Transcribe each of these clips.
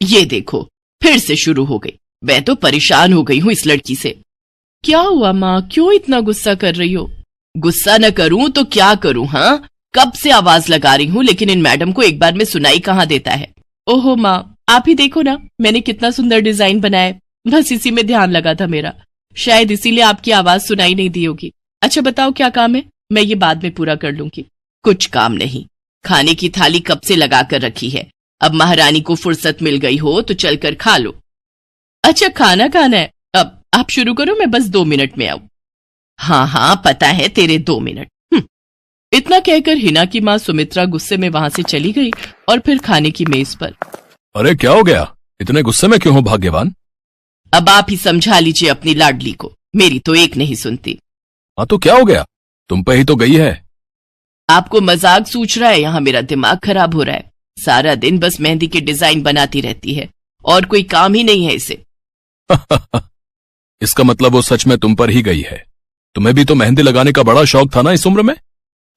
ये देखो, फिर से शुरू हो गई। मैं तो परेशान हो गई हूँ इस लड़की से। क्या हुआ माँ, क्यों इतना गुस्सा कर रही हो? गुस्सा न करूं तो क्या करूं? हाँ, कब से आवाज लगा रही हूँ, लेकिन इन मैडम को एक बार में सुनाई कहाँ देता है। ओहो माँ, आप ही देखो ना, मैंने कितना सुंदर डिजाइन बनाया, बस इसी में ध्यान लगा था मेरा, शायद इसीलिए आपकी आवाज सुनाई नहीं दी होगी। अच्छा बताओ क्या काम है, मैं ये बाद में पूरा कर लूंगी। कुछ काम नहीं, खाने की थाली कब से लगा कर रखी है, अब महारानी को फुर्सत मिल गई हो तो चलकर खा लो। अच्छा खाना खाना है, अब आप शुरू करो, मैं बस 2 मिनट में आऊं। हाँ हाँ पता है तेरे 2 मिनट। इतना कहकर हिना की माँ सुमित्रा गुस्से में वहां से चली गई और फिर खाने की मेज पर। अरे क्या हो गया, इतने गुस्से में क्यों हो भाग्यवान? अब आप ही समझा लीजिए अपनी लाडली को, मेरी तो एक नहीं सुनती। हाँ तो क्या हो गया, तुम पे ही तो गई है। आपको मजाक सूझ रहा है? यहाँ मेरा दिमाग खराब हो रहा है, सारा दिन बस मेहंदी के डिजाइन बनाती रहती है और कोई काम ही नहीं है इसे। इसका मतलब वो सच में तुम पर ही गई है। तुम्हें भी तो मेहंदी लगाने का बड़ा शौक था ना इस उम्र में?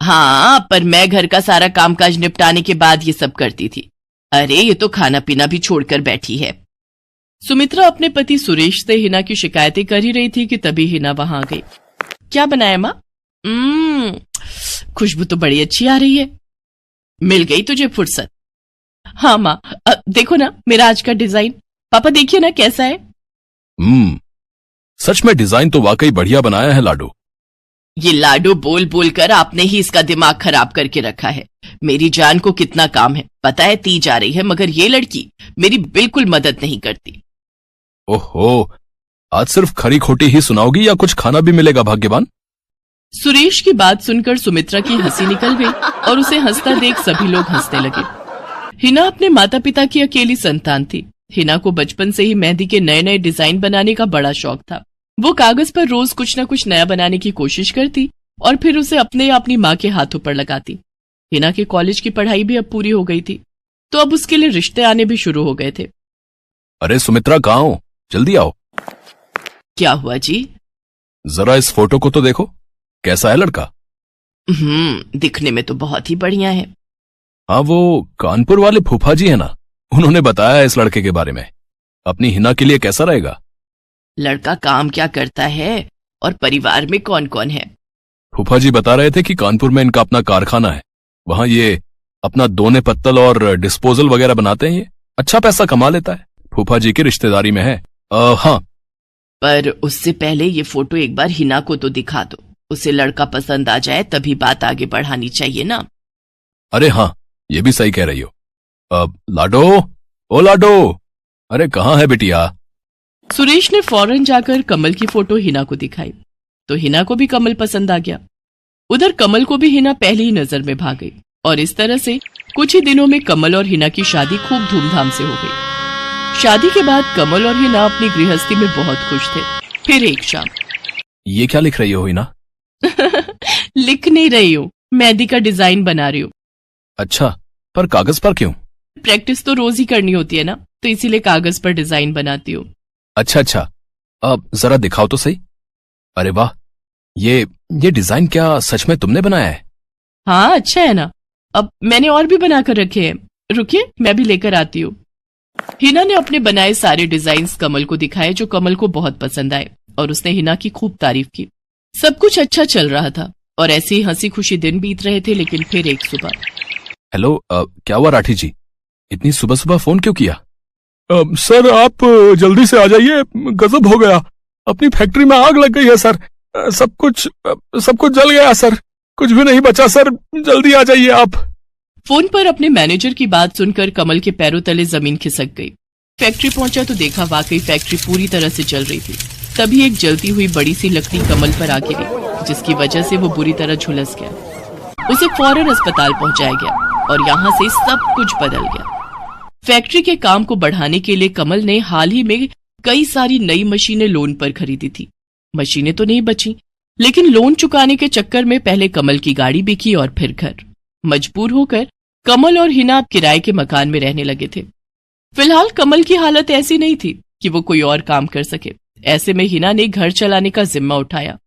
हाँ, पर मैं घर का सारा कामकाज निपटाने के बाद ये सब करती थी। अरे ये तो खाना पीना भी छोड़कर बैठी है। सुमित्रा अपने पति सुरेश से हिना की शिकायतें कर ही रही थी कि तभी हिना वहां आ गई। क्या बनाया माँ? खुशबू तो बड़ी अच्छी आ रही है। मिल गई तुझे फुर्सत? हाँ माँ, देखो ना मेरा आज का डिजाइन, पापा देखिए ना कैसा है। सच में डिजाइन तो वाकई बढ़िया बनाया है लाडो। ये लाडो बोल बोल कर आपने ही इसका दिमाग खराब करके रखा है। मेरी जान को कितना काम है पता है, ती जा रही है, मगर ये लड़की मेरी बिल्कुल मदद नहीं करती। ओहो, आज सिर्फ खरी खोटी ही सुनाओगी या कुछ खाना भी मिलेगा भाग्यवान? सुरेश की बात सुनकर सुमित्रा की हंसी निकल गई और उसे हंसता देख सभी लोग हंसने लगे। हिना अपने माता पिता की अकेली संतान थी। हिना को बचपन से ही मेहंदी के नए नए डिजाइन बनाने का बड़ा शौक था। वो कागज पर रोज कुछ न कुछ नया बनाने की कोशिश करती और फिर उसे अपने या अपनी माँ के हाथों पर लगाती। हिना के कॉलेज की पढ़ाई भी अब पूरी हो गई थी, तो अब उसके लिए रिश्ते आने भी शुरू हो गए थे। अरे सुमित्रा कहाँ हो, जल्दी आओ। क्या हुआ जी? जरा इस फोटो को तो देखो, कैसा है लड़का? दिखने में तो बहुत ही बढ़िया है। हाँ, वो कानपुर वाले फूफा जी है ना, उन्होंने बताया इस लड़के के बारे में। अपनी हिना के लिए कैसा रहेगा? लड़का काम क्या करता है और परिवार में कौन कौन है? फूफा जी बता रहे थे कि कानपुर में इनका अपना कारखाना है, वहां ये अपना दोने पत्तल और डिस्पोजल वगैरह बनाते हैं। ये अच्छा पैसा कमा लेता है, फूफा जी की रिश्तेदारी में है। हाँ, पर उससे पहले ये फोटो एक बार हिना को तो दिखा दो, उसे लड़का पसंद आ जाए तभी बात आगे बढ़ानी चाहिए ना। अरे हाँ, ये भी सही कह रही हो। लाडो, ओ लाडो, अरे कहाँ है बिटिया? सुरेश ने फौरन जाकर कमल की फोटो हिना को दिखाई तो हिना को भी कमल पसंद आ गया। उधर कमल को भी हिना पहली ही नजर में भाग गई और इस तरह से कुछ ही दिनों में कमल और हिना की शादी खूब धूमधाम से हो गई। शादी के बाद कमल और हिना अपनी गृहस्थी में बहुत खुश थे। फिर एक शाम। ये क्या लिख रही हो हिना? लिख नहीं रही हूँ, मेहंदी का डिजाइन बना रही हूँ। अच्छा, पर कागज पर क्यों? प्रैक्टिस तो रोज ही करनी होती है ना, तो इसीलिए कागज पर डिजाइन बनाती हूँ। अच्छा, अब जरा दिखाओ तो सही। अरे वाह, ये डिजाइन क्या सच में तुमने बनाया है? हाँ अच्छा है ना, अब मैंने और भी बनाकर रखे हैं, रुकिए मैं भी लेकर आती हूँ। हिना ने अपने बनाए सारे डिजाइन्स कमल को दिखाए, जो कमल को बहुत पसंद आए और उसने हिना की खूब तारीफ की। सब कुछ अच्छा चल रहा था और ऐसे ही हंसी खुशी दिन बीत रहे थे। लेकिन फिर एक सुबह। हेलो, क्या हुआ राठी जी, इतनी सुबह सुबह फोन क्यों किया? सर आप जल्दी से आ जाइए, गजब हो गया, अपनी फैक्ट्री में आग लग गई है सर, सब कुछ जल गया सर, कुछ भी नहीं बचा सर, जल्दी आ जाइए आप। फोन पर अपने मैनेजर की बात सुनकर कमल के पैरों तले जमीन खिसक गई। फैक्ट्री पहुंचा तो देखा वाकई फैक्ट्री पूरी तरह से जल रही थी। तभी एक जलती हुई बड़ी सी लकड़ी कमल पर आ गिरी, जिसकी वजह से वो बुरी तरह झुलस गया। उसे फौरन अस्पताल पहुंचाया गया और यहाँ से सब कुछ बदल गया। फैक्ट्री के काम को बढ़ाने के लिए कमल ने हाल ही में कई सारी नई मशीनें लोन पर खरीदी थी। मशीनें तो नहीं बची, लेकिन लोन चुकाने के चक्कर में पहले कमल की गाड़ी बिकी और फिर घर। मजबूर होकर कमल और हिना अब किराए के मकान में रहने लगे थे। फिलहाल कमल की हालत ऐसी नहीं थी कि वो कोई और काम कर सके। ऐसे में हिना ने घर चलाने का जिम्मा उठाया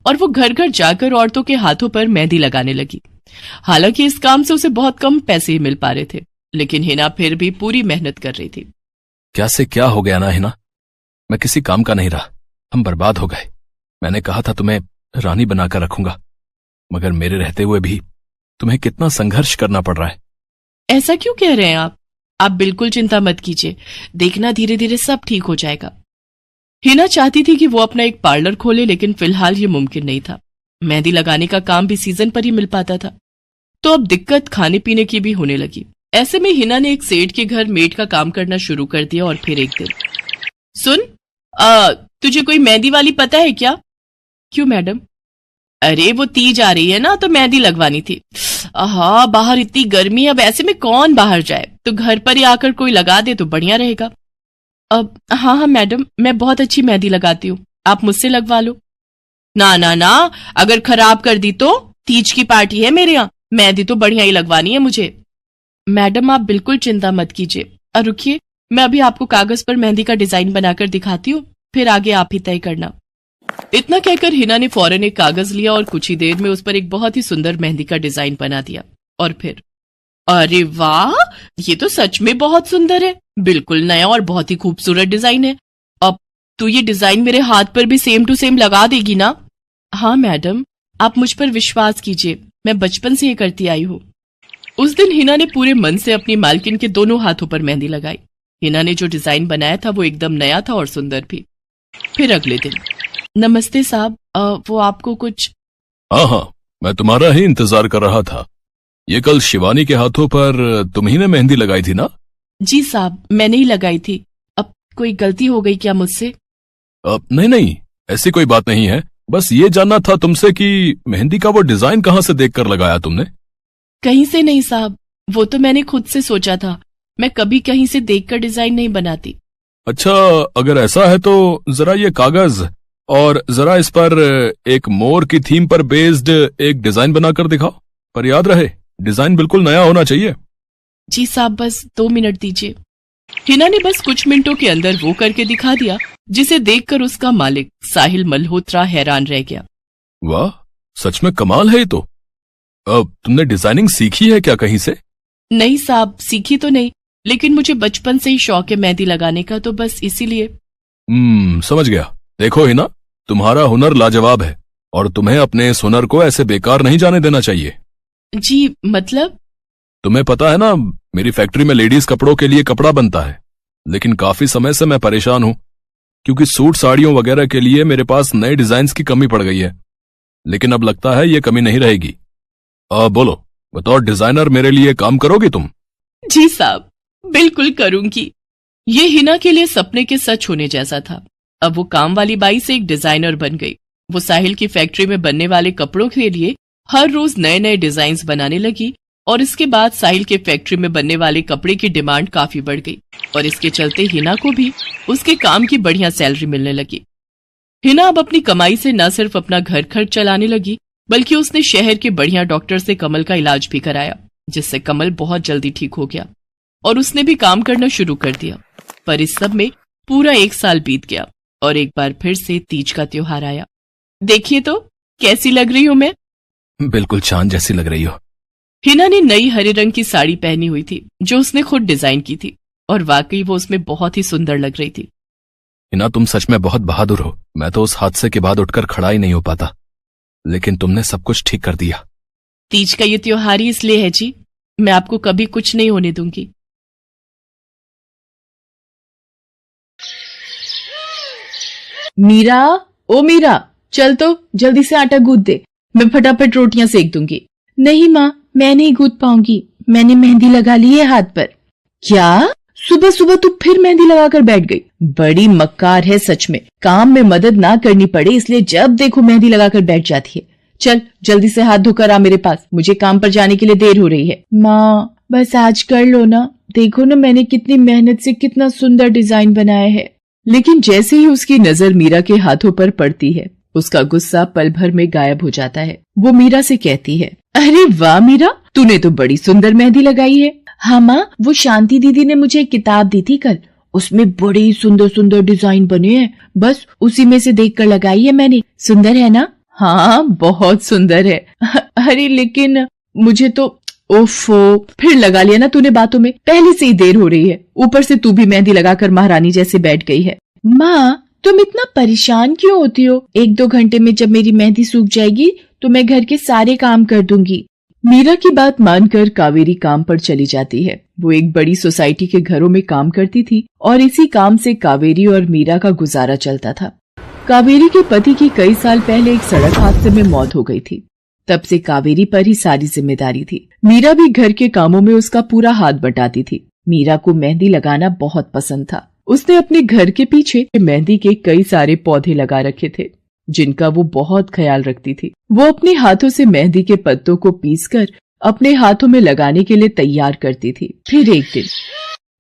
और वो घर घर जाकर औरतों के हाथों पर मेहंदी लगाने लगी। हालांकि इस काम से उसे बहुत कम पैसे ही मिल पा रहे थे, लेकिन हिना फिर भी पूरी मेहनत कर रही थी। क्या से क्या हो गया ना हिना, मैं किसी काम का नहीं रहा, हम बर्बाद हो गए। मैंने कहा था तुम्हें रानी बनाकर रखूंगा, मगर मेरे रहते हुए भी तुम्हें कितना संघर्ष करना पड़ रहा है। ऐसा क्यों कह रहे हैं आप बिल्कुल चिंता मत कीजिए, देखना धीरे धीरे सब ठीक हो जाएगा। हिना चाहती थी कि वो अपना एक पार्लर खोले, लेकिन फिलहाल ये मुमकिन नहीं था। मेहंदी लगाने का काम भी सीजन पर ही मिल पाता था, तो अब दिक्कत खाने पीने की भी होने लगी। ऐसे में हिना ने एक सेठ के घर मेड का काम करना शुरू कर दिया। और फिर एक दिन, सुन, तुझे कोई मेहंदी वाली पता है क्या? क्यों मैडम? अरे वो तीज आ रही है ना, तो मेहंदी लगवानी थी। हाँ, बाहर इतनी गर्मी है, अब ऐसे में कौन बाहर जाए, तो घर पर ही आकर कोई लगा दे तो बढ़िया रहेगा। अब हाँ मैडम, मैं बहुत अच्छी मेहंदी लगाती हूँ, आप मुझसे लगवा लो। ना ना ना, अगर खराब कर दी तो? तीज की पार्टी है मेरे यहाँ, मेहंदी तो बढ़िया ही लगवानी है मुझे। मैडम आप बिल्कुल चिंता मत कीजिए, और रुकिए, मैं अभी आपको कागज पर मेहंदी का डिजाइन बनाकर दिखाती हूँ, फिर आगे आप ही तय करना। इतना कहकर हिना ने फौरन एक कागज लिया और कुछ ही देर में उस पर एक बहुत ही सुंदर मेहंदी का डिजाइन बना दिया। और फिर, अरे वाह, ये तो सच में बहुत सुंदर है, बिल्कुल नया और बहुत ही खूबसूरत डिजाइन है। अब तो ये डिजाइन मेरे हाथ पर भी सेम टू सेम लगा देगी ना? हाँ मैडम, आप मुझ पर विश्वास कीजिए, मैं बचपन से ये करती आई हूँ। उस दिन हिना ने पूरे मन से अपनी मालकिन के दोनों हाथों पर मेहंदी लगाई। हिना ने जो डिजाइन बनाया था वो एकदम नया था और सुंदर भी। फिर अगले दिन, नमस्ते साहब, वो आपको कुछ? हाँ, मैं तुम्हारा ही इंतजार कर रहा था। ये कल शिवानी के हाथों पर तुम ही ने मेहंदी लगाई थी ना? जी साहब, मैंने ही लगाई थी। अब कोई गलती हो गई क्या मुझसे? नहीं, ऐसी कोई बात नहीं है, बस ये जानना था तुमसे कि मेहंदी का वो डिजाइन कहाँ से देखकर लगाया तुमने? कहीं से नहीं साहब, वो तो मैंने खुद से सोचा था, मैं कभी कहीं से देखकर डिजाइन नहीं बनाती। अच्छा, अगर ऐसा है तो जरा ये कागज और जरा इस पर एक मोर की थीम पर बेस्ड एक डिजाइन बनाकर दिखाओ, पर याद रहे डिजाइन बिल्कुल नया होना चाहिए। जी साहब, बस 2 मिनट दीजिए। हिना ने बस कुछ मिनटों के अंदर वो करके दिखा दिया, जिसे देखकर उसका मालिक साहिल मल्होत्रा हैरान रह गया। वाह, सच में कमाल है ये तो। अब तुमने डिजाइनिंग सीखी है क्या कहीं से? नहीं साहब, सीखी तो नहीं, लेकिन मुझे बचपन से ही शौक है मेहंदी लगाने का, तो बस इसीलिए। समझ गया। देखो हिना, तुम्हारा हुनर लाजवाब है और तुम्हें अपने इस हुनर को ऐसे बेकार नहीं जाने देना चाहिए। जी मतलब? तुम्हें पता है ना, मेरी फैक्ट्री में लेडीज कपड़ों के लिए कपड़ा बनता है, लेकिन काफी समय से मैं परेशान हूं, क्योंकि सूट साड़ियों वगैरह के लिए मेरे पास नए डिजाइन्स की कमी पड़ गई है। लेकिन अब लगता है ये कमी नहीं रहेगी। बोलो, बतौर डिजाइनर मेरे लिए काम करोगी तुम? जी साहब, बिल्कुल करूंगी। ये हिना के लिए सपने के सच होने जैसा था। अब वो काम वाली बाई से एक डिजाइनर बन गई। वो साहिल की फैक्ट्री में बनने वाले कपड़ों के लिए हर रोज नए नए डिजाइन्स बनाने लगी, और इसके बाद साहिल के फैक्ट्री में बनने वाले कपड़े की डिमांड काफी बढ़ गई, और इसके चलते हिना को भी उसके काम की बढ़िया सैलरी मिलने लगी। हिना अब अपनी कमाई से न सिर्फ अपना घर खर्च चलाने लगी, बल्कि उसने शहर के बढ़िया डॉक्टर से कमल का इलाज भी कराया, जिससे कमल बहुत जल्दी ठीक हो गया और उसने भी काम करना शुरू कर दिया। पर इस सब में पूरा 1 साल बीत गया और एक बार फिर से तीज का त्योहार आया। देखिए तो कैसी लग रही हूं मैं? बिल्कुल चांद जैसी लग रही हो। हिना ने नई हरे रंग की साड़ी पहनी हुई थी, जो उसने खुद डिजाइन की थी, और वाकई वो उसमें बहुत ही सुंदर लग रही थी। हिना, तुम सच में बहुत बहादुर हो। मैं तो उस हादसे के बाद उठकर खड़ा ही नहीं हो पाता, लेकिन तुमने सब कुछ ठीक कर दिया। तीज का ये त्योहार ही इसलिए है जी, मैं आपको कभी कुछ नहीं होने दूंगी। मीरा, ओ मीरा, चल तो जल्दी से आटा गूंथ दे, मैं फटाफट रोटियां सेक दूंगी। नहीं माँ, मैं नहीं गूंथ पाऊंगी, मैंने मेहंदी लगा ली है हाथ पर। क्या? सुबह सुबह तू फिर मेहंदी लगाकर बैठ गई? बड़ी मक्कार है सच में, काम में मदद ना करनी पड़े इसलिए जब देखो मेहंदी लगाकर बैठ जाती है। चल जल्दी से हाथ धोकर आ मेरे पास, मुझे काम पर जाने के लिए देर हो रही है। माँ बस आज कर लो ना, देखो ना मैंने कितनी मेहनत से कितना सुंदर डिजाइन बनाया है। लेकिन जैसे ही उसकी नजर मीरा के हाथों पर पड़ती है, उसका गुस्सा पल भर में गायब हो जाता है। वो मीरा से कहती है, अरे वाह मीरा, तूने तो बड़ी सुंदर मेहंदी लगाई है। हाँ माँ, वो शांति दीदी ने मुझे एक किताब दी थी कल, उसमें बड़े ही सुंदर सुंदर डिजाइन बने हैं, बस उसी में से देखकर लगाई है मैंने। सुंदर है ना? हाँ बहुत सुंदर है। अरे लेकिन मुझे तो ओफो, फिर लगा लिया ना तूने बातों में। पहले से ही देर हो रही है, ऊपर से तू भी मेहंदी लगाकर महारानी जैसे बैठ गई है। माँ, तुम इतना परेशान क्यों होती हो? 1-2 घंटे में जब मेरी मेहंदी सूख जाएगी तो मैं घर के सारे काम कर दूंगी। मीरा की बात मानकर कावेरी काम पर चली जाती है। वो एक बड़ी सोसाइटी के घरों में काम करती थी और इसी काम से कावेरी और मीरा का गुजारा चलता था। कावेरी के पति की कई साल पहले एक सड़क हादसे में मौत हो गई थी। तब से कावेरी पर ही सारी जिम्मेदारी थी। मीरा भी घर के कामों में उसका पूरा हाथ बटाती थी। मीरा को मेहंदी लगाना बहुत पसंद था। उसने अपने घर के पीछे मेहंदी के कई सारे पौधे लगा रखे थे, जिनका वो बहुत ख्याल रखती थी। वो अपने हाथों से मेहंदी के पत्तों को पीसकर अपने हाथों में लगाने के लिए तैयार करती थी। फिर एक दिन,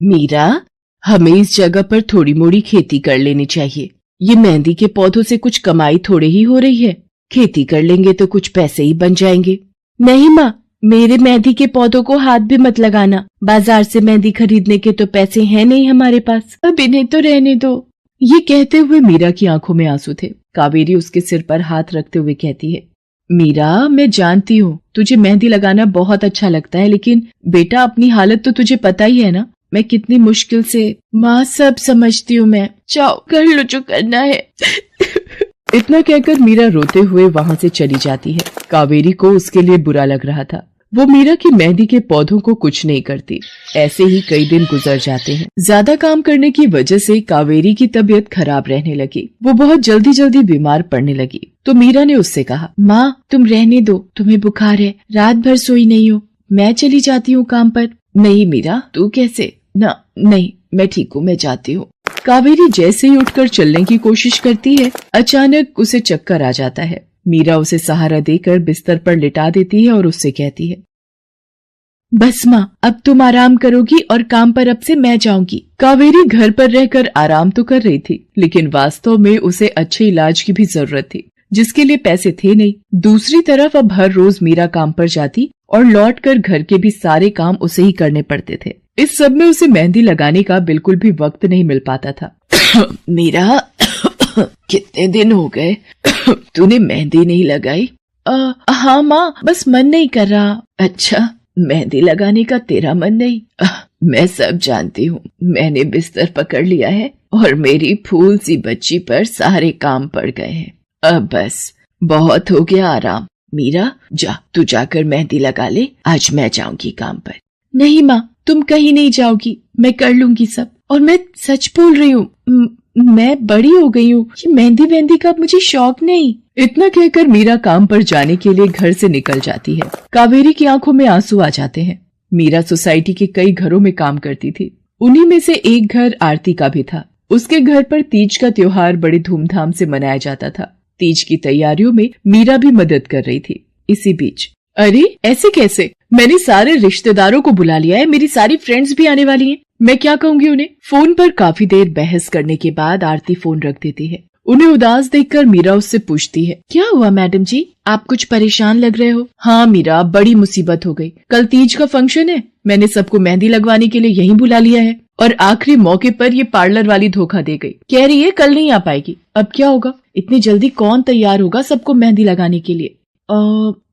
मीरा, हमें इस जगह पर थोड़ी मोड़ी खेती कर लेनी चाहिए। ये मेहंदी के पौधों से कुछ कमाई थोड़े ही हो रही है, खेती कर लेंगे तो कुछ पैसे ही बन जाएंगे। नहीं माँ, मेरे मेहंदी के पौधों को हाथ भी मत लगाना। बाजार से मेहंदी खरीदने के तो पैसे हैं नहीं हमारे पास, अब इन्हें तो रहने दो। ये कहते हुए मीरा की आंखों में आंसू थे। कावेरी उसके सिर पर हाथ रखते हुए कहती है, मीरा, मैं जानती हूँ तुझे मेहंदी लगाना बहुत अच्छा लगता है, लेकिन बेटा अपनी हालत तो तुझे पता ही है ना, मैं कितनी मुश्किल से। माँ, सब समझती हूँ मैं, जाओ कर लो जो करना है। इतना कहकर मीरा रोते हुए वहाँ से चली जाती है। कावेरी को उसके लिए बुरा लग रहा था। वो मीरा की मेहंदी के पौधों को कुछ नहीं करती। ऐसे ही कई दिन गुजर जाते हैं। ज्यादा काम करने की वजह से कावेरी की तबीयत खराब रहने लगी। वो बहुत जल्दी जल्दी बीमार पड़ने लगी। तो मीरा ने उससे कहा, माँ, तुम रहने दो, तुम्हें बुखार है, रात भर सोई नहीं हो, मैं चली जाती हूँ काम पर। नहीं मीरा, तू कैसे? ना, नहीं, मैं ठीक हूँ, मैं जाती हूँ। कावेरी जैसे ही उठकर चलने की कोशिश करती है, अचानक उसे चक्कर आ जाता है। मीरा उसे सहारा देकर बिस्तर पर लिटा देती है और उससे कहती है, बस माँ, अब तुम आराम करोगी और काम पर अब से मैं जाऊंगी। कावेरी घर पर रहकर आराम तो कर रही थी, लेकिन वास्तव में उसे अच्छे इलाज की भी जरूरत थी, जिसके लिए पैसे थे नहीं। दूसरी तरफ अब हर रोज मीरा काम पर जाती और लौटकर घर के भी सारे काम उसे ही करने पड़ते थे। इस सब में उसे मेहंदी लगाने का बिल्कुल भी वक्त नहीं मिल पाता था। मीरा, कितने दिन हो गए तूने मेहंदी नहीं लगाई? हाँ माँ, बस मन नहीं कर रहा। अच्छा, मेहंदी लगाने का तेरा मन नहीं? मैं सब जानती हूँ। मैंने बिस्तर पकड़ लिया है और मेरी फूल सी बच्ची पर सारे काम पड़ गए हैं। अब बस बहुत हो गया आराम। मीरा, जा, तू जाकर मेहंदी लगा ले, आज मैं जाऊंगी काम पर। नहीं माँ, तुम कहीं नहीं जाओगी, मैं कर लूंगी सब। और मैं सच बोल रही हूँ, मैं बड़ी हो गई हूँ, ये मेहंदी वेहंदी का मुझे शौक नहीं। इतना कहकर मीरा काम पर जाने के लिए घर से निकल जाती है। कावेरी की आंखों में आंसू आ जाते हैं। मीरा सोसाइटी के कई घरों में काम करती थी। उन्हीं में से एक घर आरती का भी था। उसके घर पर तीज का त्योहार बड़े धूमधाम से मनाया जाता था। तीज की तैयारियों में मीरा भी मदद कर रही थी। इसी बीच, अरे ऐसे कैसे? मैंने सारे रिश्तेदारों को बुला लिया है, मेरी सारी फ्रेंड्स भी आने वाली हैं। मैं क्या कहूँगी उन्हें? फोन पर काफी देर बहस करने के बाद आरती फोन रख देती है। उन्हें उदास देखकर मीरा उससे पूछती है, क्या हुआ मैडम जी, आप कुछ परेशान लग रहे हो? हाँ मीरा, बड़ी मुसीबत हो गई। कल तीज का फंक्शन है, मैंने सबको मेहंदी लगवाने के लिए यहीं बुला लिया है और आखिरी मौके पर ये पार्लर वाली धोखा दे गई। कह रही है कल नहीं आ पाएगी। अब क्या होगा? इतनी जल्दी कौन तैयार होगा सबको मेहंदी लगाने के लिए?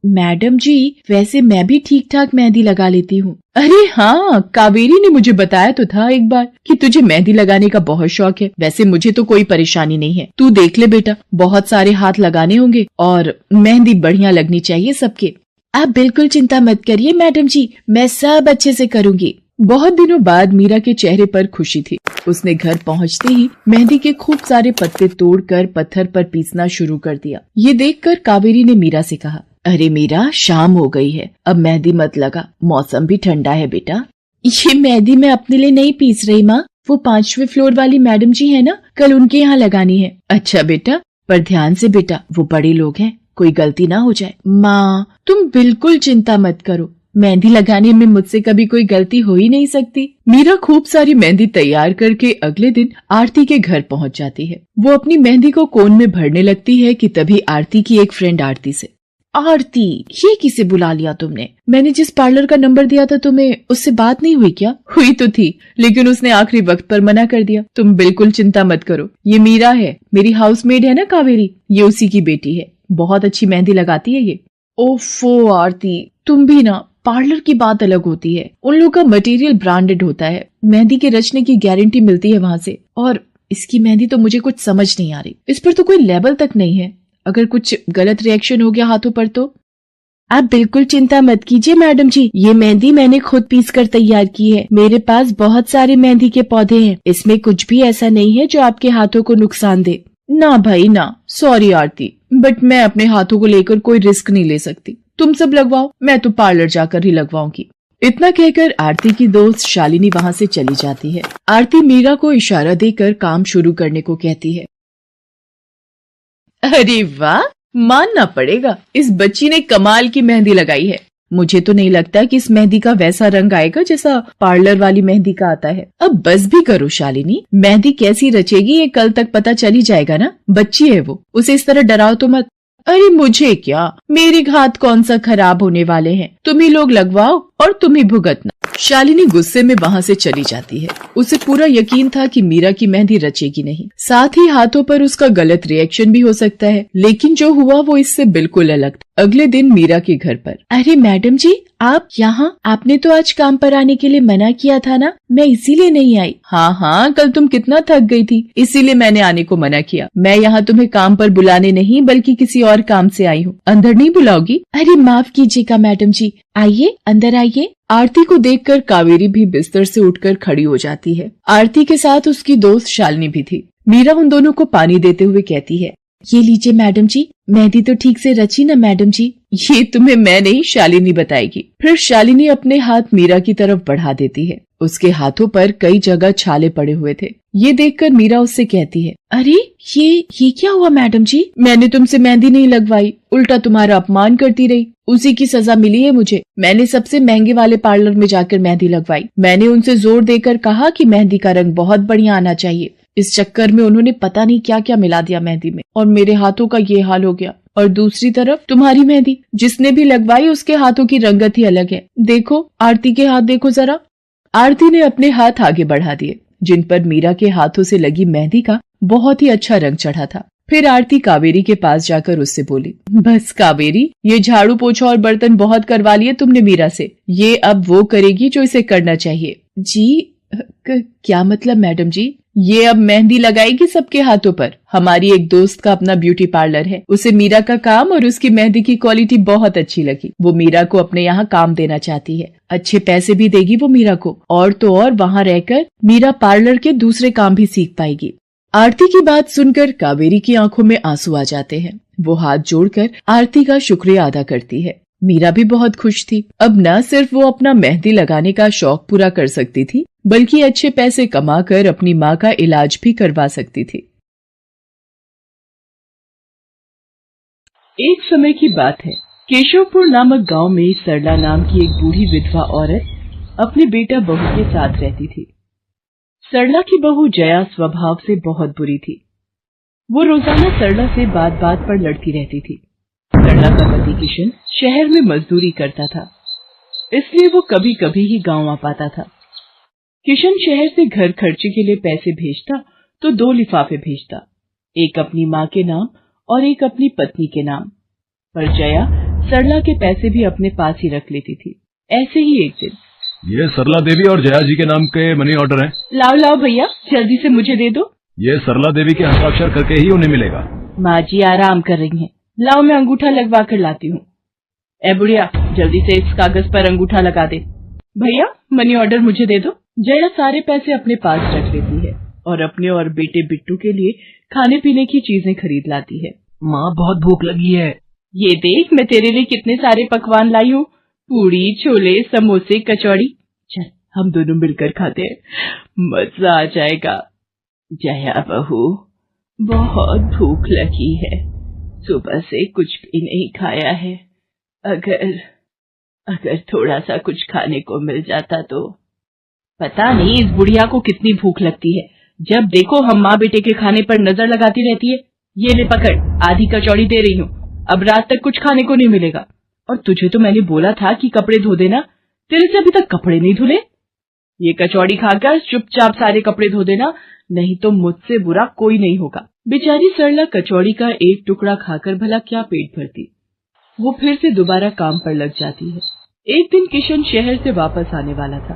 मैडम जी, वैसे मैं भी ठीक ठाक मेहंदी लगा लेती हूँ। अरे हाँ, कावेरी ने मुझे बताया तो था एक बार कि तुझे मेहंदी लगाने का बहुत शौक है। वैसे मुझे तो कोई परेशानी नहीं है, तू देख ले बेटा, बहुत सारे हाथ लगाने होंगे और मेहंदी बढ़िया लगनी चाहिए सबके। आप बिल्कुल चिंता मत करिए मैडम जी, मैं सब अच्छे से करूँगी। बहुत दिनों बाद मीरा के चेहरे पर खुशी थी। उसने घर पहुंचते ही मेहंदी के खूब सारे पत्ते तोड़कर पत्थर पर पीसना शुरू कर दिया। ये देखकर कावेरी ने मीरा से कहा, अरे मीरा, शाम हो गई है, अब मेहंदी मत लगा, मौसम भी ठंडा है बेटा। ये मेहंदी मैं अपने लिए नहीं पीस रही माँ, वो 5वें फ्लोर वाली मैडम जी है ना, कल उनके यहाँ लगानी है। अच्छा बेटा, पर ध्यान से बेटा, वो बड़े लोग हैं, कोई गलती ना हो जाए। माँ, तुम बिल्कुल चिंता मत करो, मेहंदी लगाने में मुझसे कभी कोई गलती हो ही नहीं सकती। मीरा खूब सारी मेहंदी तैयार करके अगले दिन आरती के घर पहुंच जाती है। वो अपनी मेहंदी को कोन में भरने लगती है कि तभी आरती की एक फ्रेंड आरती से, आरती, ये किसे बुला लिया तुमने? मैंने जिस पार्लर का नंबर दिया था तुम्हें, उससे बात नहीं हुई क्या? हुई तो थी, लेकिन उसने आखिरी वक्त पर मना कर दिया। तुम बिल्कुल चिंता मत करो, ये मीरा है, मेरी हाउसमेड है ना कावेरी, ये उसी की बेटी है, बहुत अच्छी मेहंदी लगाती है ये। ओफो आरती, तुम भी ना, पार्लर की बात अलग होती है, उन लोगों का मटेरियल ब्रांडेड होता है, मेहंदी के रचने की गारंटी मिलती है वहां से। और इसकी मेहंदी तो मुझे कुछ समझ नहीं आ रही, इस पर तो कोई लेबल तक नहीं है, अगर कुछ गलत रिएक्शन हो गया हाथों पर तो। आप बिल्कुल चिंता मत कीजिए मैडम जी, ये मेहंदी मैंने खुद पीस कर तैयार की है। मेरे पास बहुत सारे मेहंदी के पौधे हैं, इसमें कुछ भी ऐसा नहीं है जो आपके हाथों को नुकसान दे। ना भाई ना, सॉरी आरती, बट मैं अपने हाथों को लेकर कोई रिस्क नहीं ले सकती। तुम सब लगवाओ, मैं तो पार्लर जाकर ही लगवाऊंगी। इतना कहकर आरती की दोस्त शालिनी वहां से चली जाती है। आरती मीरा को इशारा देकर काम शुरू करने को कहती है। अरे वाह, मानना पड़ेगा, इस बच्ची ने कमाल की मेहंदी लगाई है। मुझे तो नहीं लगता कि इस मेहंदी का वैसा रंग आएगा जैसा पार्लर वाली मेहंदी का आता है। अब बस भी करो शालिनी, मेहंदी कैसी रचेगी ये कल तक पता चल ही जाएगा ना। बच्ची है वो, उसे इस तरह डराओ तो मत। अरे मुझे क्या, मेरे हाथ कौन सा खराब होने वाले हैं, तुम ही लोग लगवाओ और तुम ही भुगतना। शालिनी गुस्से में वहां से चली जाती है। उसे पूरा यकीन था कि मीरा की मेहंदी रचेगी नहीं, साथ ही हाथों पर उसका गलत रिएक्शन भी हो सकता है, लेकिन जो हुआ वो इससे बिल्कुल अलग था। अगले दिन मीरा के घर पर। अरे मैडम जी, आप यहाँ? आपने तो आज काम पर आने के लिए मना किया था ना, मैं इसीलिए नहीं आई। हाँ, कल तुम कितना थक गई थी, इसीलिए मैंने आने को मना किया। मैं यहाँ तुम्हें काम पर बुलाने नहीं बल्कि किसी और काम से आई हूँ। अंदर नहीं बुलाओगी? अरे माफ कीजिएगा मैडम जी, आइए अंदर आइए। आरती को देखकर कावेरी भी बिस्तर से उठकर खड़ी हो जाती है। आरती के साथ उसकी दोस्त शालिनी भी थी। मीरा उन दोनों को पानी देते हुए कहती है, ये लीजिए मैडम जी, मेहंदी तो ठीक से रची ना मैडम जी? ये तुम्हें मैं नहीं, शालिनी बताएगी। फिर शालिनी अपने हाथ मीरा की तरफ बढ़ा देती है। उसके हाथों पर कई जगह छाले पड़े हुए थे। ये देखकर मीरा उससे कहती है, अरे ये क्या हुआ मैडम जी? मैंने तुमसे मेहंदी नहीं लगवाई, उल्टा तुम्हारा अपमान करती रही, उसी की सजा मिली है मुझे। मैंने सबसे महंगे वाले पार्लर में जाकर मेहंदी लगवाई। मैंने उनसे जोर देकर कहा कि मेहंदी का रंग बहुत बढ़िया आना चाहिए। इस चक्कर में उन्होंने पता नहीं क्या क्या मिला दिया मेहंदी में, और मेरे हाथों का ये हाल हो गया। और दूसरी तरफ तुम्हारी मेहंदी, जिसने भी लगवाई उसके हाथों की रंगत ही अलग है। देखो आरती के हाथ देखो जरा। आरती ने अपने हाथ आगे बढ़ा दिए, जिन पर मीरा के हाथों से लगी मेहंदी का बहुत ही अच्छा रंग चढ़ा था। फिर आरती कावेरी के पास जाकर उससे बोली, बस कावेरी, ये झाड़ू पोछा और बर्तन बहुत करवा लिए तुमने मीरा से, ये अब वो करेगी जो इसे करना चाहिए। जी क्या मतलब मैडम जी? ये अब मेहंदी लगाएगी सबके हाथों पर। हमारी एक दोस्त का अपना ब्यूटी पार्लर है, उसे मीरा का काम और उसकी मेहंदी की क्वालिटी बहुत अच्छी लगी। वो मीरा को अपने यहाँ काम देना चाहती है, अच्छे पैसे भी देगी वो मीरा को, और तो और वहाँ रहकर मीरा पार्लर के दूसरे काम भी सीख पाएगी। आरती की बात सुनकर कावेरी की आंखों में आंसू आ जाते हैं। वो हाथ जोड़कर आरती का शुक्रिया अदा करती है। मीरा भी बहुत खुश थी। अब न सिर्फ वो अपना मेहंदी लगाने का शौक पूरा कर सकती थी, बल्कि अच्छे पैसे कमाकर अपनी माँ का इलाज भी करवा सकती थी। एक समय की बात है, केशवपुर नामक गांव में सरला नाम की एक बूढ़ी विधवा औरत अपने बेटा बहू के साथ रहती थी। सरला की बहू जया स्वभाव से बहुत बुरी थी। वो रोजाना सरला से बात बात पर लड़ती रहती थी। सरला का पति किशन शहर में मजदूरी करता था, इसलिए वो कभी कभी ही गांव आ पाता था। किशन शहर से घर खर्चे के लिए पैसे भेजता तो 2 लिफाफे भेजता, एक अपनी माँ के नाम और एक अपनी पत्नी के नाम। पर जया सरला के पैसे भी अपने पास ही रख लेती थी। ऐसे ही एक दिन, ये सरला देवी और जया जी के नाम के मनी ऑर्डर हैं। लाओ भैया, जल्दी से मुझे दे दो। ये सरला देवी के हस्ताक्षर करके ही उन्हें मिलेगा। माँ जी आराम कर रही हैं, लाओ मैं अंगूठा लगवा कर लाती हूँ। ए बुढ़िया, जल्दी से इस कागज पर अंगूठा लगा दे। भैया मनी ऑर्डर मुझे दे दो। जया सारे पैसे अपने पास रख लेती है और अपने और बेटे बिट्टू के लिए खाने पीने की चीजें खरीद लाती है। माँ बहुत भूख लगी है। ये देख, मैं तेरे लिए कितने सारे पकवान लाई हूँ, पूड़ी, छोले, समोसे, कचौड़ी। चल हम दोनों मिलकर खाते हैं, मजा आ जाएगा। जया बहू, बहुत भूख लगी है, सुबह से कुछ भी नहीं खाया है। अगर थोड़ा सा कुछ खाने को मिल जाता तो। पता नहीं इस बुढ़िया को कितनी भूख लगती है, जब देखो हम माँ बेटे के खाने पर नजर लगाती रहती है। ये ले पकड़, आधी कचौड़ी दे रही हूँ, अब रात तक कुछ खाने को नहीं मिलेगा। और तुझे तो मैंने बोला था कि कपड़े धो देना, तेरे से अभी तक कपड़े नहीं धुले। ये कचौड़ी खाकर चुपचाप सारे कपड़े धो देना, नहीं तो मुझसे बुरा कोई नहीं होगा। बेचारी सरला कचौड़ी का एक टुकड़ा खाकर भला क्या पेट भरती। वो फिर से दोबारा काम पर लग जाती है। एक दिन किशन शहर से वापस आने वाला था।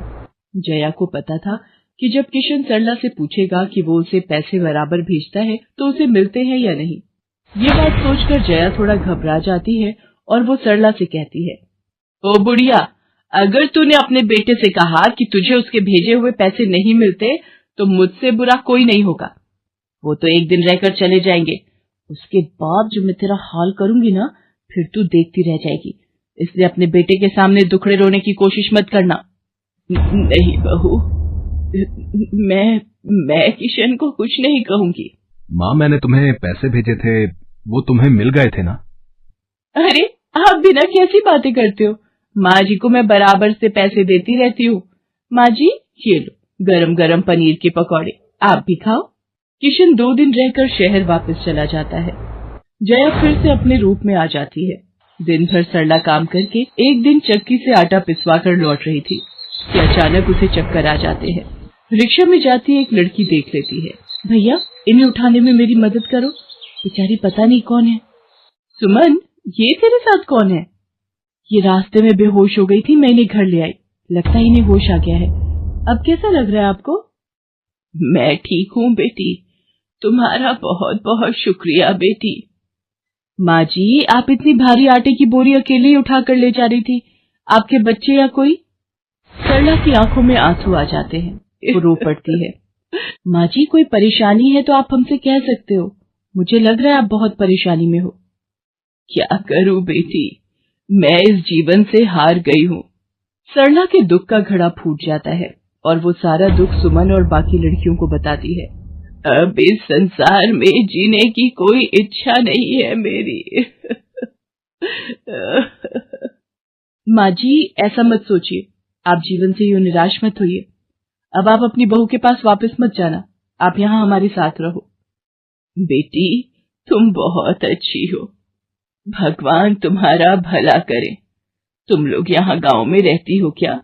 जया को पता था कि जब किशन सरला से पूछेगा कि वो उसे पैसे बराबर भेजता है तो उसे मिलते हैं या नहीं। ये बात सोचकर जया थोड़ा घबरा जाती है और वो सरला से कहती है, ओ बुढ़िया, अगर तूने अपने बेटे से कहा कि तुझे उसके भेजे हुए पैसे नहीं मिलते तो मुझसे बुरा कोई नहीं होगा। वो तो एक दिन रहकर चले जाएंगे, उसके बाद जो मैं तेरा हाल करूंगी ना, फिर तू देखती रह जाएगी। इसलिए अपने बेटे के सामने दुखड़े रोने की कोशिश मत करना। नहीं बहू, मैं किशन को कुछ नहीं कहूंगी। माँ, मैंने तुम्हें पैसे भेजे थे, वो तुम्हें मिल गए थे ना? अरे आप बिना कैसी बातें करते हो? माँ जी को मैं बराबर से पैसे देती रहती हूँ। माँ जी, ये लो गरम गरम पनीर के पकौड़े, आप भी खाओ। किशन 2 दिन रहकर शहर वापस चला जाता है। जया फिर से अपने रूप में आ जाती है। दिन भर सरला काम करके एक दिन चक्की से आटा पिसवा कर लौट रही थी कि अचानक उसे चक्कर आ जाते हैं। रिक्शा में जाती एक लड़की देख लेती है। भैया, इन्हें उठाने में मेरी मदद करो, बेचारी पता नहीं कौन है। सुमन, ये तेरे साथ कौन है? ये रास्ते में बेहोश हो गई थी, मैं इन्हें घर ले आई, लगता है इन्हें होश आ गया है। अब कैसा लग रहा है आपको? मैं ठीक हूँ बेटी, तुम्हारा बहुत बहुत शुक्रिया बेटी। माँ जी, आप इतनी भारी आटे की बोरी अकेले ही उठा कर ले जा रही थी, आपके बच्चे या कोई? सरला की आंखों में आंसू आ जाते हैं, वो रो पड़ती है। माँ जी, कोई परेशानी है तो आप हमसे कह सकते हो, मुझे लग रहा है आप बहुत परेशानी में हो। क्या करूं बेटी, मैं इस जीवन से हार गई हूँ। सरला के दुख का घड़ा फूट जाता है और वो सारा दुख सुमन और बाकी लड़कियों को बताती है। अब इस संसार में जीने की कोई इच्छा नहीं है मेरी। माँ जी, ऐसा मत सोचिए, आप जीवन से यूं निराश मत होइए। अब आप अपनी बहू के पास वापस मत जाना, आप यहाँ हमारे साथ रहो। बेटी, तुम बहुत अच्छी हो, भगवान तुम्हारा भला करे। तुम लोग यहाँ गांव में रहती हो क्या?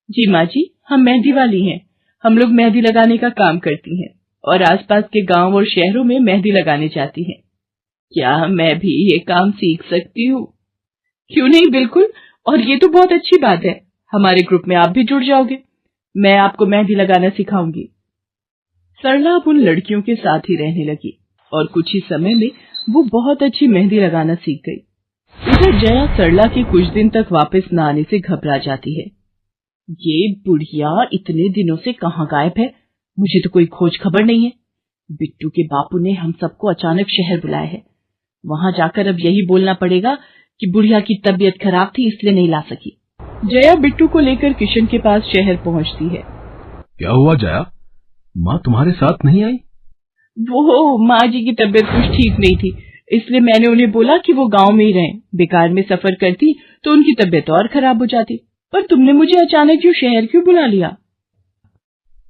जी माँ जी, हम मेहंदी वाली हैं। हम लोग मेहंदी लगाने का काम करती हैं और आसपास के गांव और शहरों में मेहंदी लगाने जाती हैं। क्या मैं भी ये काम सीख सकती हूँ? क्यों नहीं, बिल्कुल, और ये तो बहुत अच्छी बात है। हमारे ग्रुप में आप भी जुड़ जाओगे, मैं आपको मेहंदी लगाना सिखाऊंगी। सरला अब उन लड़कियों के साथ ही रहने लगी और कुछ ही समय में वो बहुत अच्छी मेहंदी लगाना सीख गई। इधर जया सरला के कुछ दिन तक वापस न आने से घबरा जाती है। ये बुढ़िया इतने दिनों से कहाँ गायब है, मुझे तो कोई खोज खबर नहीं है। बिट्टू के बापू ने हम सबको अचानक शहर बुलाया है, वहां जाकर अब यही बोलना पड़ेगा कि बुढ़िया की तबीयत खराब थी इसलिए नहीं ला सकी। जया बिट्टू को लेकर किशन के पास शहर पहुंचती है। क्या हुआ जया, माँ तुम्हारे साथ नहीं आई? वो माँ जी की तबीयत कुछ ठीक नहीं थी, इसलिए मैंने उन्हें बोला कि वो गांव में ही रहें। बेकार में सफर करती तो उनकी तबीयत और खराब हो जाती। पर तुमने मुझे अचानक क्यों शहर क्यों बुला लिया?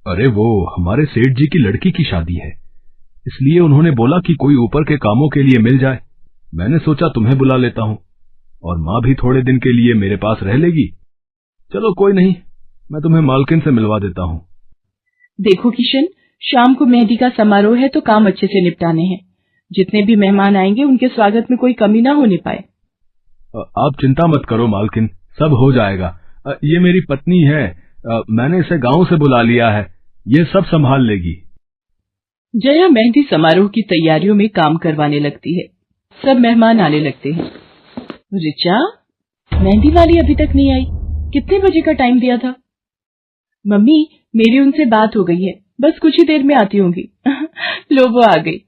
अरे वो हमारे सेठ जी की लड़की की शादी है, इसलिए उन्होंने बोला कि कोई ऊपर के कामों के लिए मिल जाए। मैंने सोचा तुम्हें बुला लेता हूँ, और माँ भी थोड़े दिन के लिए मेरे पास रह लेगी। चलो कोई नहीं, मैं तुम्हें मालकिन से मिलवा देता हूँ। देखो किशन, शाम को मेहंदी का समारोह है तो काम अच्छे से निपटाने हैं। जितने भी मेहमान आएंगे उनके स्वागत में कोई कमी ना होने पाए। आप चिंता मत करो मालकिन, सब हो जाएगा। ये मेरी पत्नी है, मैंने इसे गांव से बुला लिया है, ये सब संभाल लेगी। जया मेहंदी समारोह की तैयारियों में काम करवाने लगती है। सब मेहमान आने लगते हैं। रिचा, मेहंदी वाली अभी तक नहीं आई, कितने बजे का टाइम दिया था? मम्मी, मेरी उनसे बात हो गई है, बस कुछ ही देर में आती होंगी। लो वो आ गई।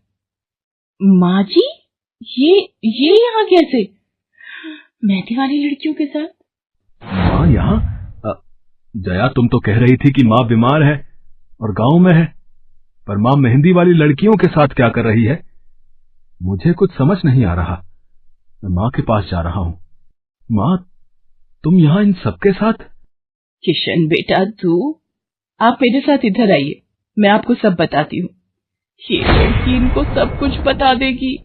माँ जी, ये यहाँ कैसे? मेहंदी वाली लड़कियों के साथ? माँ यहाँ? जया, तुम तो कह रही थी कि माँ बीमार है और गांव में है, पर माँ मेहंदी वाली लड़कियों के साथ क्या कर रही है? मुझे कुछ समझ नहीं आ रहा। मैं माँ के पास जा रहा हूँ। माँ, तुम यहाँ इन सबके साथ? किशन बेटा, आप मेरे साथ इधर आइए, मैं आपको सब बताती हूँ। ये लड़की इनको सब कुछ बता देगी।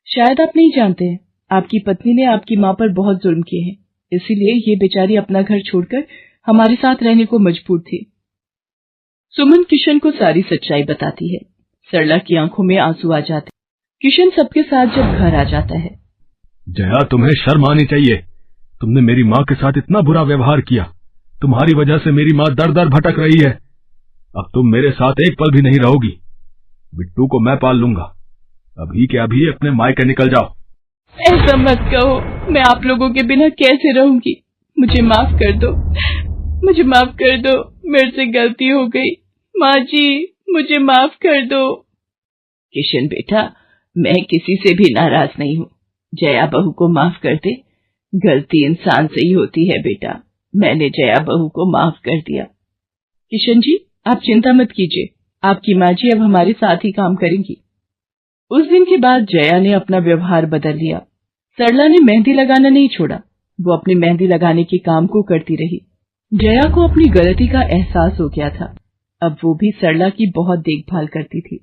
शायद आप नहीं जानते हैं, आपकी पत्नी ने आपकी माँ पर बहुत जुल्म किए हैं, इसीलिए ये बेचारी अपना घर छोड़कर हमारे साथ रहने को मजबूर थी। सुमन किशन को सारी सच्चाई बताती है। सरला की आंखों में आंसू आ जाते। किशन सबके साथ जब घर आ जाता है। जया, तुम्हें शर्म आनी चाहिए, तुमने मेरी माँ के साथ इतना बुरा व्यवहार किया। तुम्हारी वजह से मेरी माँ दर दर भटक रही है। अब तुम मेरे साथ एक पल भी नहीं रहोगी। बिट्टू को मैं पाल लूंगा। अभी के अभी अपने मायके निकल जाओ। ऐसा मत कहो, मैं आप लोगों के बिना कैसे रहूंगी। मुझे माफ कर दो, मुझे माफ कर दो, मेरे से गलती हो गई। माँ जी, मुझे माफ कर दो। किशन बेटा, मैं किसी से भी नाराज नहीं हूँ। जया बहू को माफ कर दे। गलती इंसान से ही होती है बेटा। मैंने जया बहू को माफ कर दिया। किशन जी, आप चिंता मत कीजिए, आपकी माँ जी अब हमारे साथ ही काम करेंगी। उस दिन के बाद जया ने अपना व्यवहार बदल लिया। सरला ने मेहंदी लगाना नहीं छोड़ा। वो अपनी मेहंदी लगाने के काम को करती रही। जया को अपनी गलती का एहसास हो गया था। अब वो भी सरला की बहुत देखभाल करती थी।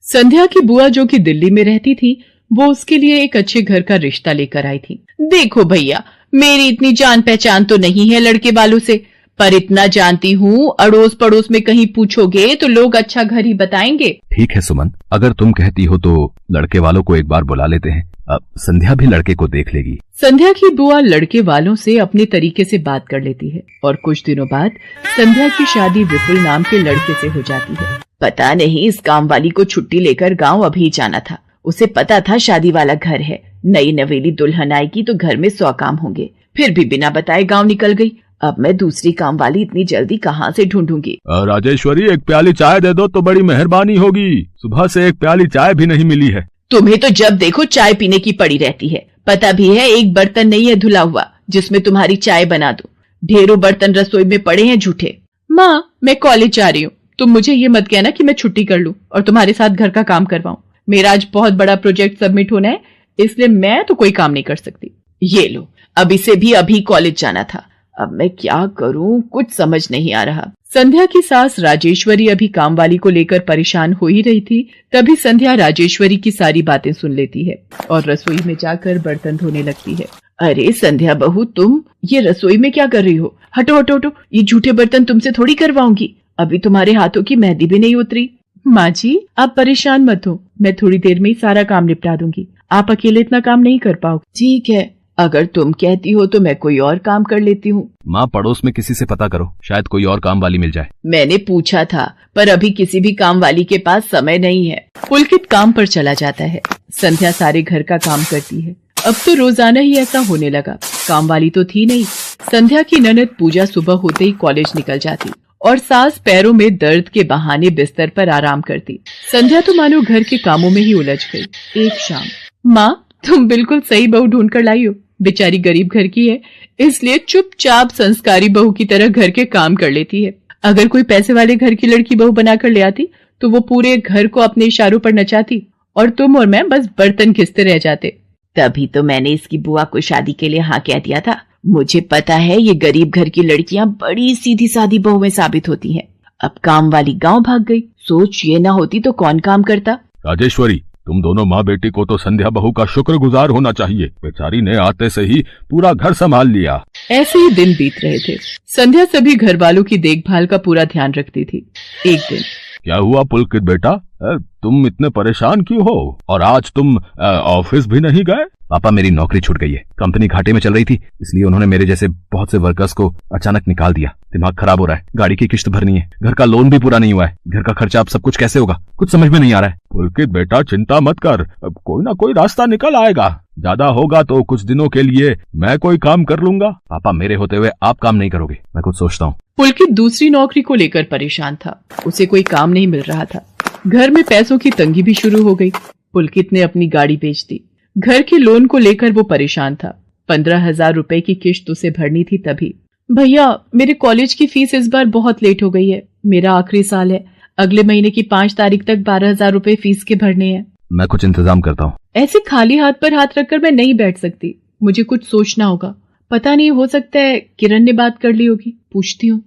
संध्या की बुआ, जो कि दिल्ली में रहती थी, वो उसके लिए एक अच्छे घर का रिश्ता लेकर आई थी। देखो भैया, मेरी इतनी जान पहचान तो नहीं है लड़के वालों से, पर इतना जानती हूँ, अड़ोस पड़ोस में कहीं पूछोगे तो लोग अच्छा घर ही बताएंगे। ठीक है सुमन, अगर तुम कहती हो तो लड़के वालों को एक बार बुला लेते हैं। अब संध्या भी लड़के को देख लेगी। संध्या की बुआ लड़के वालों से अपने तरीके से बात कर लेती है और कुछ दिनों बाद संध्या की शादी विपुल नाम के लड़के से हो जाती है। पता नहीं इस काम वाली को छुट्टी लेकर गांव अभी जाना था। उसे पता था शादी वाला घर है, नई नवेली दुल्हन आएगी तो घर में 100 काम होंगे, फिर भी बिना बताए गांव निकल गई। अब मैं दूसरी काम वाली इतनी जल्दी कहाँ से ढूंढूंगी। राजेश्वरी, एक प्याली चाय दे दो तो बड़ी मेहरबानी होगी। सुबह से एक प्याली चाय भी नहीं मिली है। तुम्हें तो जब देखो चाय पीने की पड़ी रहती है। पता भी है एक बर्तन नहीं है धुला हुआ जिसमें तुम्हारी चाय बना दूं। ढेरों बर्तन रसोई में पड़े हैं झूठे। माँ, मैं कॉलेज जा रही हूँ, तुम मुझे ये मत कहना कि मैं छुट्टी कर लूं और तुम्हारे साथ घर का काम करवाऊं। मेरा आज बहुत बड़ा प्रोजेक्ट सबमिट होना है, इसलिए मैं तो कोई काम नहीं कर सकती। ये लो, अब इसे भी अभी कॉलेज जाना था। अब मैं क्या करूं, कुछ समझ नहीं आ रहा। संध्या की सास राजेश्वरी अभी काम वाली को लेकर परेशान हो ही रही थी। तभी संध्या राजेश्वरी की सारी बातें सुन लेती है और रसोई में जाकर बर्तन धोने लगती है। अरे संध्या बहू, तुम ये रसोई में क्या कर रही हो? हटो हटो हटो, ये झूठे बर्तन तुमसे थोड़ी करवाऊंगी। अभी तुम्हारे हाथों की मेहंदी भी नहीं उतरी। माँ जी, आप परेशान मत हो, मैं थोड़ी देर में ही सारा काम निपटा दूंगी। आप अकेले इतना काम नहीं कर पाओगे। ठीक है, अगर तुम कहती हो तो मैं कोई और काम कर लेती हूँ। माँ, पड़ोस में किसी से पता करो, शायद कोई और काम वाली मिल जाए। मैंने पूछा था, पर अभी किसी भी काम वाली के पास समय नहीं है। पुलकित काम पर चला जाता है। संध्या सारे घर का काम करती है। अब तो रोजाना ही ऐसा होने लगा। काम वाली तो थी नहीं। संध्या की ननद पूजा सुबह होते ही कॉलेज निकल जाती और सास पैरों में दर्द के बहाने बिस्तर पर आराम करती। संध्या तो मानो घर के कामों में ही उलझ गई। एक शाम, माँ, तुम बिल्कुल सही बहू ढूंढ कर लाई हो। बेचारी गरीब घर की है, इसलिए चुपचाप संस्कारी बहू की तरह घर के काम कर लेती है। अगर कोई पैसे वाले घर की लड़की बहू बनाकर ले आती तो वो पूरे घर को अपने इशारों पर नचाती और तुम और मैं बस बर्तन घिसते रह जाते। तभी तो मैंने इसकी बुआ को शादी के लिए हाँ कह दिया था। मुझे पता है ये गरीब घर की लड़कियां बड़ी सीधी सादी बहुएं साबित होती हैं। अब काम वाली गांव भाग गई। सोच ये ना होती तो कौन काम करता। राजेश्वरी, तुम दोनों माँ बेटी को तो संध्या बहू का शुक्रगुजार होना चाहिए। बेचारी ने आते से ही पूरा घर संभाल लिया। ऐसे ही दिन बीत रहे थे। संध्या सभी घर वालों की देखभाल का पूरा ध्यान रखती थी। एक दिन, क्या हुआ पुलकित बेटा, तुम इतने परेशान क्यों हो? और आज तुम ऑफिस भी नहीं गए? पापा, मेरी नौकरी छूट गई है। कंपनी घाटे में चल रही थी, इसलिए उन्होंने मेरे जैसे बहुत से वर्कर्स को अचानक निकाल दिया। दिमाग खराब हो रहा है, गाड़ी की किश्त भरनी है, घर का लोन भी पूरा नहीं हुआ है। घर का खर्चा अब सब कुछ कैसे होगा, कुछ समझ में नहीं आ रहा है। पुलकित बेटा, चिंता मत कर, अब कोई ना कोई रास्ता निकल आएगा। ज्यादा होगा तो कुछ दिनों के लिए मैं कोई काम कर लूंगा। पापा, मेरे होते हुए आप काम नहीं करोगे, मैं कुछ सोचता हूँ। पुलकित दूसरी नौकरी को लेकर परेशान था। उसे कोई काम नहीं मिल रहा था। घर में पैसों की तंगी भी शुरू हो गई। पुलकित ने अपनी गाड़ी बेच दी। घर के लोन को लेकर वो परेशान था। 15,000 रुपए की किश्त उसे भरनी थी। तभी, भैया, मेरे कॉलेज की फीस इस बार बहुत लेट हो गई है। मेरा आखिरी साल है। अगले महीने की 5 तारीख तक 12,000 रुपए फीस के भरने हैं। मैं कुछ इंतजाम करता हूँ। ऐसे खाली हाथ पर हाथ रखकर मैं नहीं बैठ सकती। मुझे कुछ सोचना होगा। पता नहीं, हो सकता है किरण ने बात कर ली होगी। पूछती हूँ।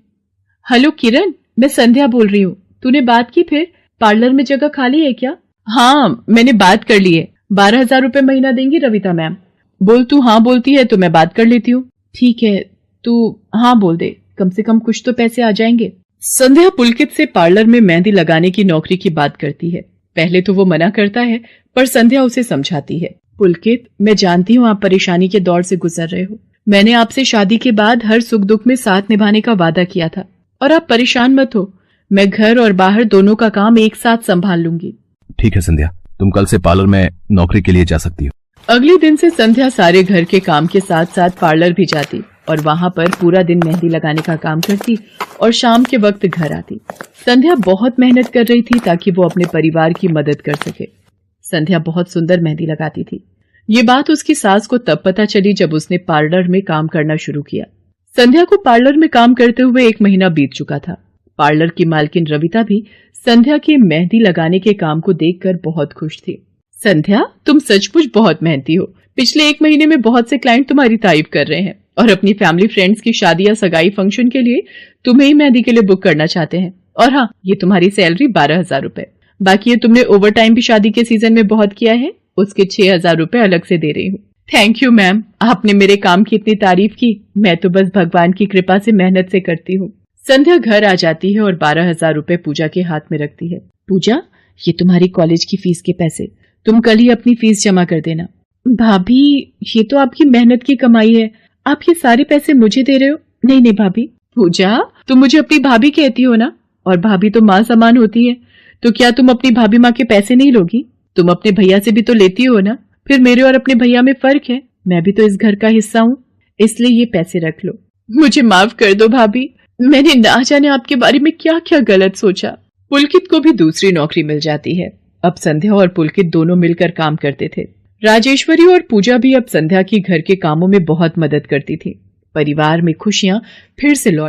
हेलो किरण, मैं संध्या बोल रही हूँ। तूने बात की? फिर पार्लर में जगह खाली है क्या? हाँ, मैंने बात कर ली है। 12,000 रुपए महीना देंगी रविता मैम। बोल, तू हाँ बोलती है तो मैं बात कर लेती हूँ। ठीक है, तू हाँ बोल दे, कम से कम कुछ तो पैसे आ जाएंगे। संध्या पुलकित से पार्लर में मेहंदी लगाने की नौकरी की बात करती है। पहले तो वो मना करता है, पर संध्या उसे समझाती है, पुलकित, मैं जानती हूँ आप परेशानी के दौर से गुजर रहे हो। मैंने आपसे शादी के बाद हर सुख दुख में साथ निभाने का वादा किया था और आप परेशान मत हो, मैं घर और बाहर दोनों का काम एक साथ संभाल लूंगी। ठीक है संध्या, तुम कल से पार्लर में नौकरी के लिए जा सकती हो। अगले दिन से संध्या सारे घर के काम के साथ साथ पार्लर भी जाती और वहां पर पूरा दिन मेहंदी लगाने का काम करती और शाम के वक्त घर आती। संध्या बहुत मेहनत कर रही थी ताकि वो अपने परिवार की मदद कर सके। संध्या बहुत सुंदर मेहंदी लगाती थी। ये बात उसकी सास को तब पता चली जब उसने पार्लर में काम करना शुरू किया। संध्या को पार्लर में काम करते हुए 1 महीना बीत चुका था। पार्लर की मालकिन रविता भी संध्या के मेहंदी लगाने के काम को देखकर बहुत खुश थी। संध्या, तुम सचमुच बहुत मेहनती हो। पिछले 1 महीने में बहुत से क्लाइंट तुम्हारी तारीफ कर रहे हैं और अपनी फैमिली फ्रेंड्स की शादी या सगाई फंक्शन के लिए तुम्हें ही मेहंदी के लिए बुक करना चाहते हैं। और हाँ, ये तुम्हारी सैलरी 12,000 रुपए। बाकी ये तुमने ओवर टाइम भी शादी के सीजन में बहुत किया है, उसके 6,000 रुपए अलग से दे रही हूँ। थैंक यू मैम, आपने मेरे काम की इतनी तारीफ की। मैं तो बस भगवान की कृपा से मेहनत से करती हूँ। संध्या घर आ जाती है और 12,000 रुपए पूजा के हाथ में रखती है। पूजा, ये तुम्हारी कॉलेज की फीस के पैसे, तुम कल ही अपनी फीस जमा कर देना। भाभी, ये तो आपकी मेहनत की कमाई है, आप ये सारे पैसे मुझे दे रहे हो? नहीं नहीं भाभी। पूजा, तुम मुझे अपनी भाभी कहती हो ना, और भाभी तो माँ समान होती है, तो क्या तुम अपनी भाभी माँ के पैसे नहीं लोगी? तुम अपने भैया से भी तो लेती हो ना। फिर मेरे और अपने भैया में फर्क है, मैं भी तो इस घर का हिस्सा हूँ, इसलिए ये पैसे रख लो। मुझे माफ कर दो भाभी, मैंने ना जाने आपके बारे में क्या क्या गलत सोचा। पुलकित को भी दूसरी नौकरी मिल जाती है। अब संध्या और पुलकित दोनों मिलकर काम करते थे। राजेश्वरी और पूजा भी अब संध्या की घर के कामों में बहुत मदद करती थी। परिवार में खुशियां फिर से लौट